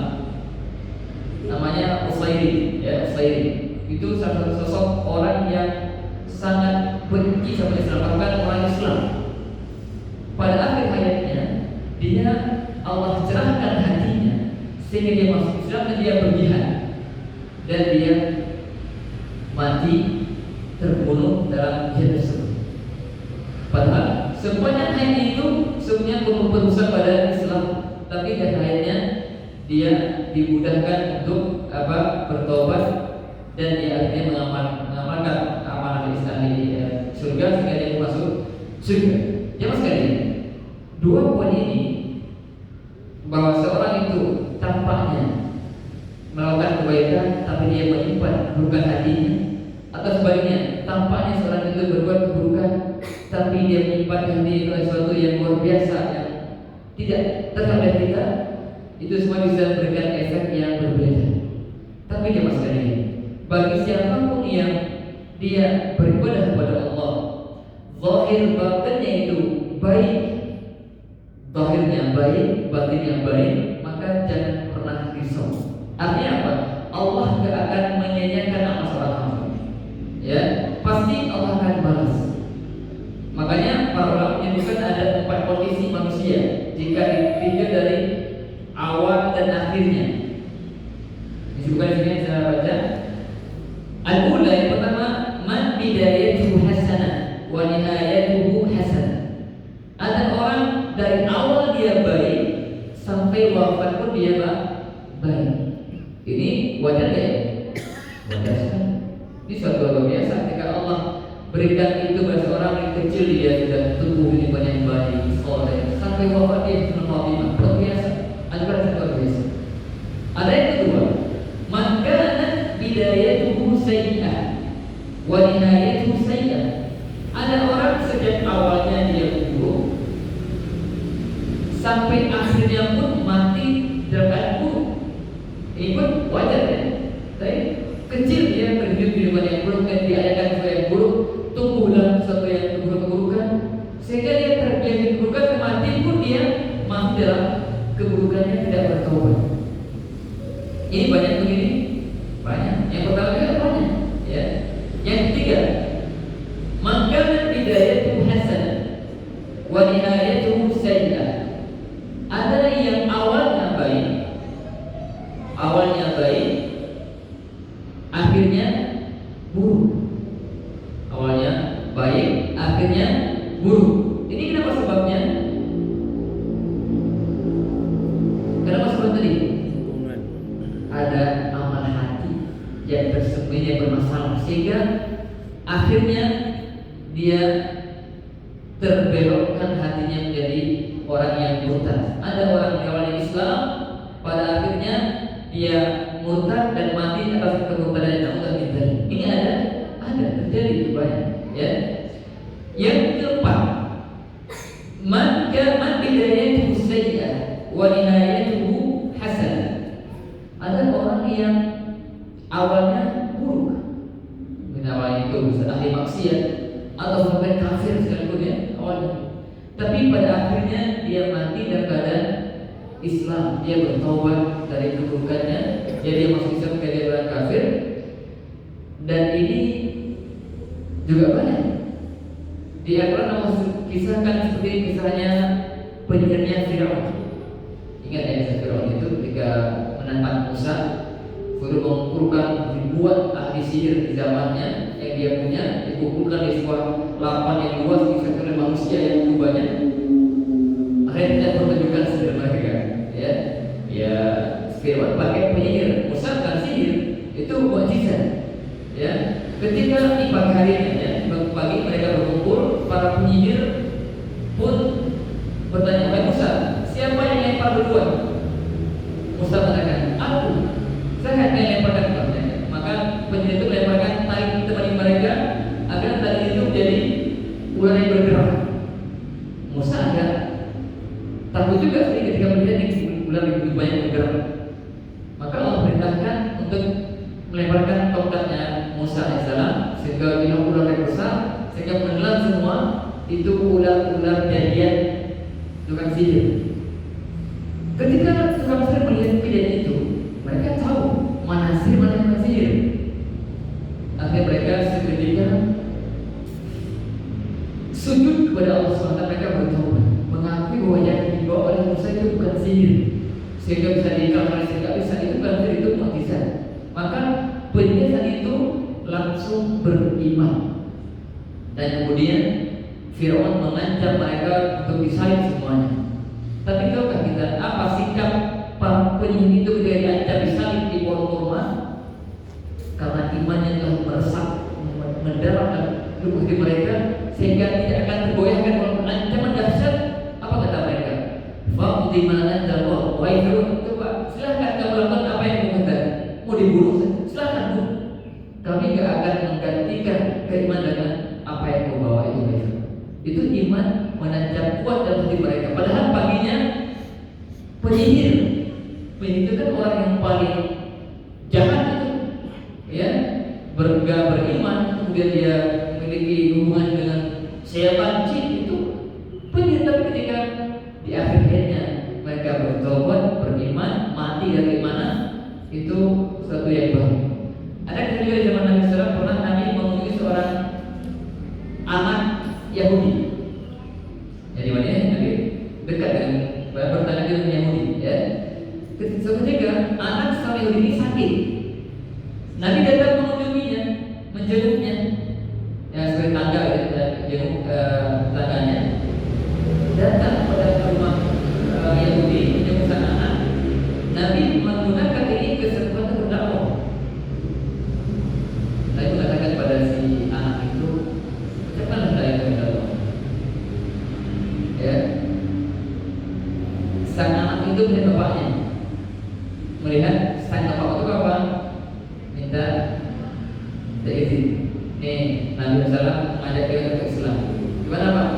Namanya Usairi, ya Usairi. Itu salah satu sosok orang yang sangat benci sama Islam, bahkan orang Islam. Pada akhir hayatnya, dia Allah cerahkan hatinya sehingga dia masuk Islam dan dia berjihad dan dia mati terbunuh dalam jihad tersebut. Padahal semuanya hayat itu semuanya berusaha pada Islam, tapi pada hayatnya dia dimudahkan untuk bertobat dan dia akhirnya mengamalkan amalan Islam di surga sehingga dia masuk surga. Jemaah sekalian, dua poin ini bahwa seorang itu tampaknya melakukan kebaikan tapi dia menyimpan keburukan hatinya, atau sebaliknya tampaknya seorang itu berbuat keburukan tapi dia menyimpan hati itu sesuatu yang luar biasa yang tidak terhadap kita, itu semua bisa memberikan efek yang berbeda. Tapi jemaah sekalian, bagi siapapun yang dia beribadah kepada Allah, zahir batinnya itu baik, zahirnya baik, batinnya baik, maka jangan pernah risau. Artinya apa? Allah tidak akan menyanyiakan amal seorang hamba. Ya, pasti Allah akan balas. Makanya para ulama menyebutkan ada 4 kondisi manusia jika ditinjau dari awal dan akhirnya. Disebutkan di sini saya baca. Al-ula, yang pertama, man bidayatuhu hasanah wa nihayatuhu hasanah. Ada orang dari awal dia baik sampai wafat pun dia baik. Ini wajar ya? Wajar sekali. Ini suatu luar biasa ketika Allah berikan itu pada seorang yang kecil, dia sudah tumbuh di banyak baik, soleh, sampai wafat dia sudah Fatimah. Luar biasa. Ajaran luar biasa. Ada yang kedua, man kana bidayatuhu sayyi'ah wa nihayatuhu sayyi'ah. Ada orang sejak awalnya dia buruk sampai akhirnya pun mati dalam keadaan buruk. Ini pun wajar ya. Tapi kecil dia berhidup di dunia yang buruk dan diajarkan sesuatu yang buruk, tumbuh dalam sesuatu yang keburukan, sehingga dia terbiasa keburukan, mati pun dia mati dalam keburukannya, tidak bertobat. Ini banyak begini, banyak. Yang pertama juga banyak, ya. Yang ketiga, maka bidayatuhu hasanah wa nihayatuhu sayyi'ah. Ada yang awalnya baik, akhirnya buruk. Awalnya baik, akhirnya buruk. Ini kenapa sebabnya? Kenapa sebab tadi? Ada amal hati yang tersembunyi, yang bermasalah, sehingga akhirnya dia terbelokkan hatinya menjadi orang yang murtad. Ada orang yang awalnya Islam, pada akhirnya dia murtad dan mati atas kemurtadan yang Allah hindari. Ini ada terjadi itu banyak, ya. Yang keempat, man bidayatuhu sayyi'ah wa nihayatuhu hasanah. Ada orang yang awalnya buruk, awalnya itu bisa ahli maksiat atau sampai kafir sekalipun ya awalnya. Tapi pada akhirnya dia mati dalam keadaan Islam, dia bertobat dari keburukannya, jadi dia masuk Islam ketika dia berada kafir. Dan ini juga banyak. Di Al-Quran Allah kisahkan seperti kisahnya penyihirnya Fir'aun. Ingat ya, kisah Fir'aun itu ketika menantang Musa, suruh mengumpulkan ribuan ahli sihir di zamannya yang dia punya, dikumpulkan di sebuah lapan yang luas disaksikan oleh manusia yang begitu banyak. Akhirnya tidak pertunjukan sihir mereka, ya. ya Fir'aun pakai penyihir, Musa bukan sihir, itu mukjizat. Ya, ketika di pagi harinya, ya, pagi mereka berkumpul, para penyihir pun bertanya, "Wahai Musa, siapa yang lempar duluan?" Musa mengatakan, "Aku." Saya hanya lemparkan kepadanya. Maka penyihir itu melemparkan tali di tempat mereka agar tali itu menjadi ular yang bergerak. Musa agak takut juga sih ketika melihat ular begitu banyak bergerak. Maka Allah perintahkan untuk melemparkan tongkatnya Musa AS sehingga bilang ular yang besar sehingga menelan semua itu ular-ular jadian tukang sihir. Ketika tukang sihir melihat kejadian itu, mereka tahu mana sihir mana yang bukan sihir. Akhirnya mereka seketika sujud kepada Allah SWT. Mereka bertobat, mengakui bahwa yang dibawa oleh Musa itu bukan sihir, sehingga bisa dikalahkan, sehingga bisa itu bukan sihir, itu mukjizat. Maka penyihir itu langsung beriman, dan kemudian Fir'aun mengancam mereka untuk disalib semuanya. Tapi tahukah kita apa sikap para penyihir itu ketika diancam disalib di pohon kurma? Karena imannya telah meresap mendalam dalam tubuh mereka sehingga tidak akan tergoyahkan walaupun ancaman dahsyat. Apa kata mereka? Fa'udhi ma'anjallah. Wahai Fir'aun, coba silahkan kamu lakukan apa yang kamu hendak. Mau dibunuh, silahkan bunuh. Kami gak akan menggantikan keimanan dengan apa yang kau bawa itu. Itu iman menancap kuat dalam hati mereka. Padahal paginya penyihir itu kan orang yang paling jahat itu, ya, beriman, kemudian dia memiliki hubungan dengan syaitan jin itu penyihir. Tapi ketika di akhirnya mereka bertobat, beriman, mati dari mana, itu satu yang baik. Ada ketika di zaman Nabi SAW pernah Nabi mengunjungi seorang anak Yahudi. Jadi mana Nabi dekat dengan bertanya dengan Yahudi, ya. Ketika anak seorang Yahudi ini sakit, Nabi datang mengunjunginya, menjenguknya, ya sebagai tangga, ya, jenguk tangganya. Datang pada rumah Yahudi menjenguk sang anak. Nabi menggunakan ini kesempatan berdakwah. Nabi mengatakan pada si anak itu, ucapkanlah la ilaha illallah. Ya, sang anak itu melihat bapaknya, melihat sang bapak itu apa? Minta izin. Nih, Nabi SAW mengajak dia untuk Islam. Gimana Pak?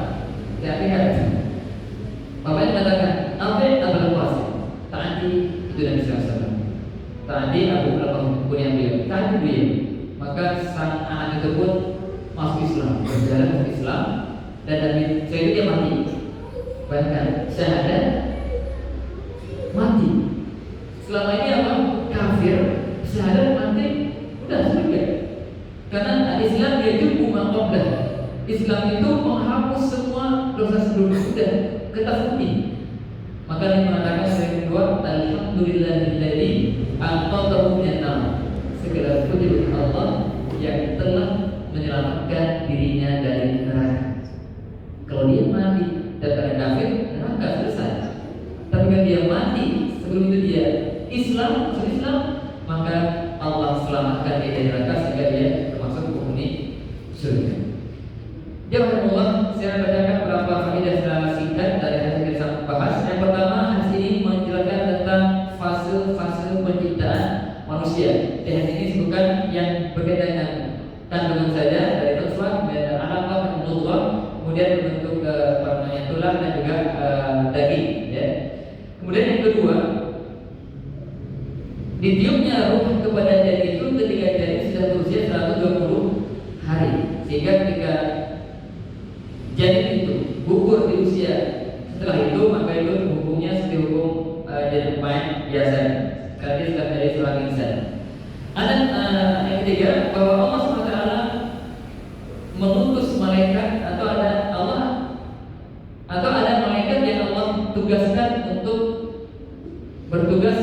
Lihat-lihat. Bapaknya mengatakan, "Apa adalah puasa?" Taati itu Nabi SAW. Taati Abu Bakar pun yang beliau. Taati beliau. Maka sang anak itu pun masuk Islam, berjalan masuk Islam, dan Nabi saya itu dia mati. Bahkan syahadat mati. Selama ini apa? Kafir, syahadat mati, udah surga. Karena Islam dia itu qablah. Islam itu menghapus semua dosa sebelumnya, sudah ketafuti. Maka dia mengatakan yang kedua, alhamdulillahilladzi anqadhahu minan nar. Segala puji Allah yang telah menyelamatkan dirinya dari neraka. Kalau dia mati dan karena kafir, neraka selesai. Tapi kalau dia mati sebelum itu dia Islam, maka Allah selamatkan dia dari neraka sehingga dia termasuk penghuni surga. Ya Allah, saya bacakan beberapa faedah secara singkat dari hadis yang saya bahas. Yang pertama, hadis ini menjelaskan tentang fase-fase penciptaan manusia. Di hadis ini disebutkan yang berkaitan dengan kandungan saja, dari nutfah, kemudian alaqah, mudghah, kemudian bentuk tulang dan juga daging. Ya. Kemudian yang kedua, ditiupnya ruh kepada janin itu ketika janin sudah berusia 120 hari, sehingga ketika janin itu gugur di usia setelah itu, maka itu hukumnya seperti hukum janin pemain biasa, karena dia sudah menjadi seorang insan. Ada yang ketiga, bahwa Allah SWT mengutus malaikat atau ada malaikat yang Allah tugaskan untuk bertugas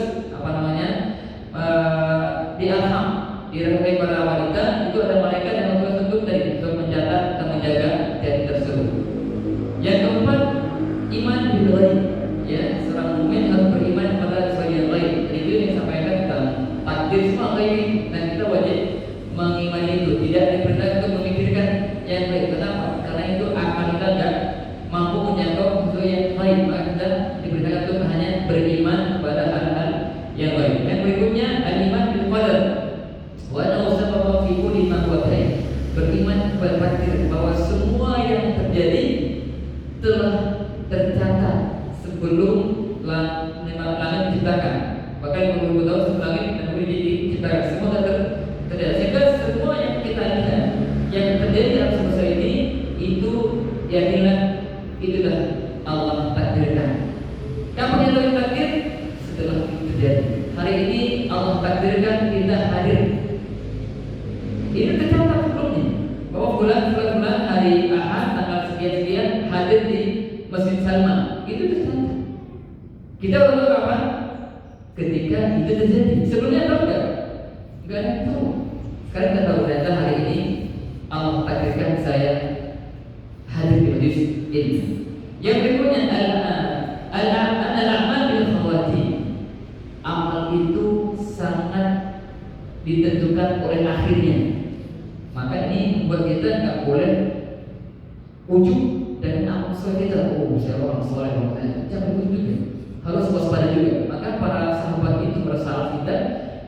di arham, di rahim para wanita. Itu ada malaikat yang bertugas untuk mencatat dan menjaga janin tersebut. Yang keempat, iman bil ghaib. Ya, seorang mukmin harus beriman pada sebagian ghaib. ghaib. Nah, kita wajib mengimani itu. Tidak diperintahkan untuk memikirkan yang baik. Kenapa? Karena itu akal kita enggak mampu menjangkau untuk yang baik. Maka kita diperintahkan untuk hanya beriman kepada hal-hal yang baik. Yang berikutnya al-iman bil qadar. Wa annahu sababa fi kulli ma huwa khair. Beriman kepada takdir bahwa semua yang terjadi telah tercatat sebelum langit diciptakan. Bahkan 2000 tahun sebelum langit dan bumi diciptakan, semua terjadi. Sehingga semua yang kita lihat yang terjadi dalam semesta ini itu yakinlah itulah Allah takdirkan. Kapan yang tahu takdir? Setelah itu terjadi. Hari ini Allah takdirkan kita hadir. Ini tercatat sebelumnya bahwa bulan hari Ahad tanggal sekian hadir di Masjid Salman. Itu tercatat. Kita tahu kapan? Ketika itu terjadi. Sebelumnya tahu enggak? Enggak ada yang tahu. Sekarang kita tahu ternyata hari ini Allah takdirkan saya hadir di majlis ini. Yang berikutnya al-amal bil khawati. Amal itu sangat ditentukan oleh akhirnya. Maka ini membuat kita nggak boleh ujub dan amal soleh kita. Oh, saya orang soleh, jangan ujub. Harus waspada juga. Maka para sahabat itu, para salaf kita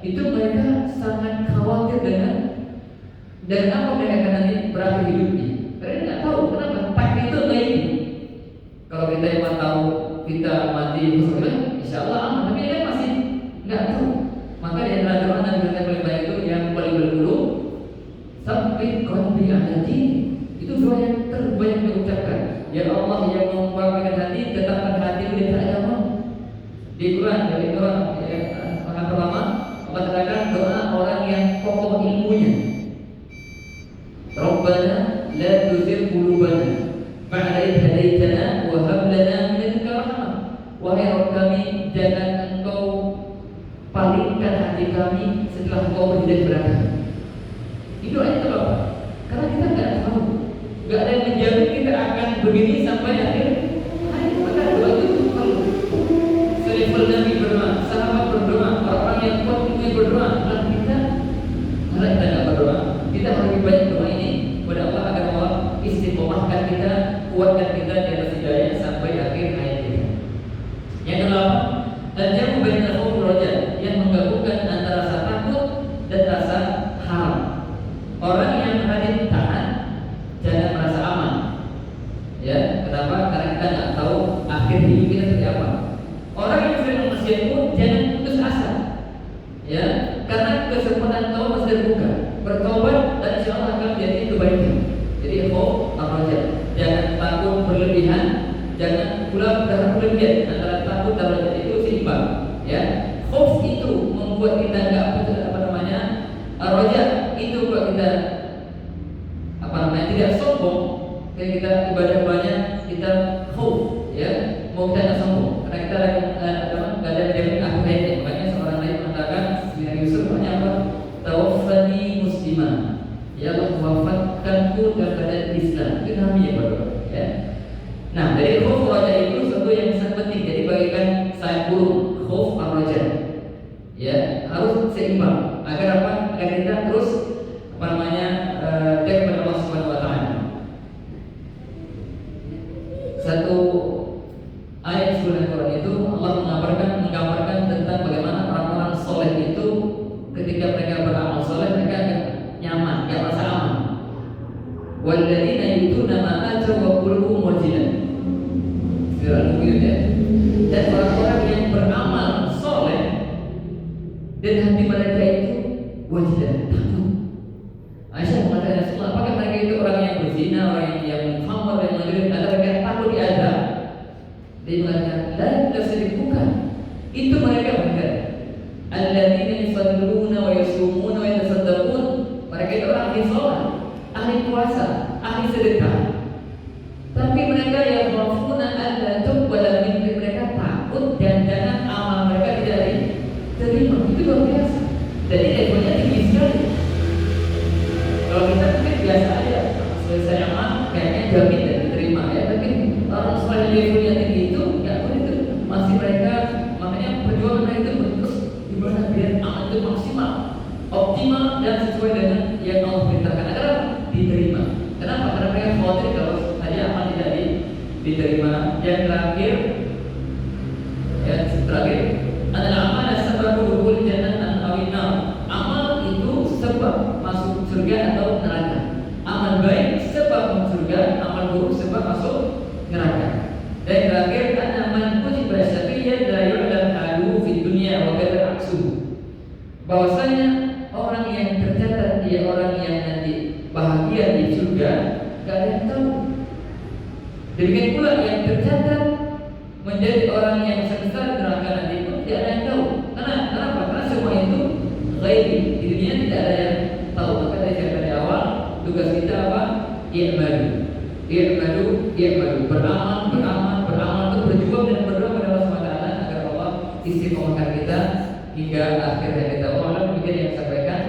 itu mereka sangat khawatir dengan apa mereka akan nanti berakhir hidupnya. Mereka nggak tahu kenapa. Takdir itu gaib. Kalau kita emang tahu kita mati bersama, insya Allah aman. Tapi kita masih nggak tahu. Maka di antara doa yang kita paling baik itu yang paling berguru sampai qalbi adati. Itu doa yang terbaik diucapkan. Ya Allah yang membuatkan hati, tetapkan hati di atas agama. Di Quran, dari Quran, orang pertama Allah katakan doa orang yang kokoh ilmunya. Rabbana la tuzigh qulubana ba'da idh hadaitana wa hab lana min ladunka rahmah. Wahai Rabb kami, jangan Engkau palingkan hati kami setelah Engkau berhidayah kepada kami. Itu doanya apa? Karena kita enggak tahu, enggak ada yang menjamin kita akan begini sampai akhir hayat. Maka doa itu perlu. Selevel Nabi berdoa, sahabat berdoa, orang yang kuat itu berdoa. Kalau kita nggak berdoa, kita harus lebih banyak doa ini kepada Allah agar Allah istiqomahkan kita, kuatkan kita di atas hidayah sampai akhir hayat kita. Yang kedelapan, al-jamu bainal khawfi wal raja, yang menggabungkan antara rasa takut dan rasa haram. Orang yang hadir taat jangan merasa aman. Ya, kenapa? Karena kita nggak tahu akhir hidup kita seperti apa. Orang yang sering bermaksiat pun jangan putus asa. Ya, karena kesempatan taubat masih terbuka. Bertobat dan insya Allah akan menjadi kebaikan. Jadi khauf ar-raja. Jangan takut berlebihan, jangan pula berharap berlebihan. Antara takut dan raja itu seimbang. Ya, khauf itu membuat kita enggak ar-raja itu buat kita tidak sombong. Kayak kita ibadah banyak, kita khauf, ya, mau kita tidak sombong. Karena kita nggak ada jamin akhirnya. Makanya seorang lain mengatakan, Nabi Yusuf hanya apa? Tawaffani muslimah. Ya Allah, wafatkanku dalam keadaan Islam. Itu namanya berdoa. Ya. Nah, dari khauf ar-raja itu sesuatu yang sangat penting. Jadi bagikan saya burung khauf ar-raja. Ya, harus seimbang. Agar apa? Agar kita terus dekat kepada Allah Subhanahu wa taala. Satu ayat surah Al-Quran itu Allah menggambarkan tentang bagaimana orang-orang soleh itu ketika mereka beramal soleh mereka akan nyaman, gak merasa aman. Walladzina yutuna ma ataw wa qulubuhum wajilah. Dan orang-orang yang beramal soleh dan hati mereka itu wajilah, takut. Aisyah mengatakan, Rasulullah, apakah mereka itu orang yang berzina, orang yang khamar dan menjurit, atau mereka takut diazab? Dia mengatakan, tidak bukan. Itu mereka. Alladzina yusalluna wa yusumuna wa yatasaddaqun. Mereka itu orang ahli salat, ahli puasa, ahli sedekah. Tapi mereka yang khafuna alla tuqbala minhum, mereka takut dan jangan amal mereka tidak diterima. Itu luar biasa. Jadi levelnya tinggi sekali. Kalau kita mungkin biasa aja, selesai amal kayaknya jamin dan diterima ya. Tapi orang soleh levelnya tinggi itu nggak boleh itu. Masih mereka, makanya perjuangan mereka itu terus gimana biar amal itu maksimal. dan sesuai dengan yang Allah perintahkan agar diterima. Kenapa? Karena mereka khawatir kalau saja amal tidak diterima. Yang terakhir adalah amal sebab dukhul jannah aw nar. Amal itu sebab masuk surga atau neraka. Amal baik sebab masuk surga, amal buruk sebab masuk neraka. Dan yang terakhir anna man kutiba syaqiyyan la yu'lam haluhu fid dunya wa kadza aksuhu. Bahwasanya orang yang tercatat dia orang yang nanti bahagia di surga, gak ada yang tahu. Demikian pula yang tercatat menjadi orang yang sengsara di neraka nanti pun tidak ada yang tahu. Kenapa? Karena semua itu ghaibi. Di dunia tidak ada yang tahu. Maka dari awal tugas kita apa? I'malu. Beramal itu berjuang dan berdoa kepada Allah SWT agar Allah istiqomahkan kita hingga akhir hayat kita. Allah demikian yang saya sampaikan.